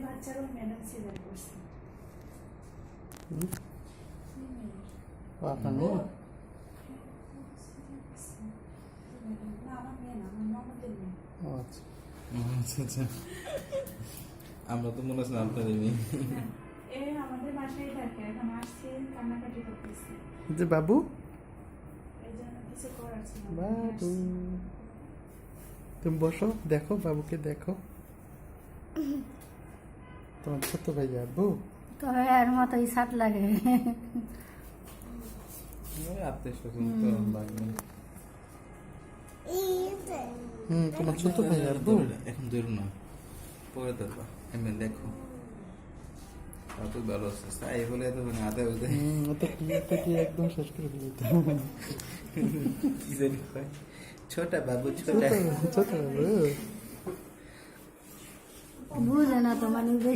বাচ্চারও madam caesar করছে। আপনার মেয়ে? না আমার মেয়ে না, আমার ননদের মেয়ে। ও আচ্ছা আচ্ছা আচ্ছা, আমরা তো মনে হচ্ছে আপনারই মেয়ে। হ্যাঁ, এ আমাদের বাসায় থাকে, এখন আসছে কান্নাকাটি করতেছে, যে বাবু, এই জন্য কিছু করার ছিল না। বাবু তুমি বসো, দেখো বাবুকে দেখো। তোমার ছোট ভাই আব্বু। তবে এর মতোই সাত লাগে। আত্মীয় স্বজন তো লাগবে। তোমার ছোট ভাই আব্বু। এখন ধরো না, পরে ধরবা, এমনি দেখো কত ভালো আছে তাই বলে তো মানে আদা উদে কি একদম শেষ করে দিল। কি জানি কয়, ছোট বাবু ছোট ছোট বাবু। বুঝে না তো মানে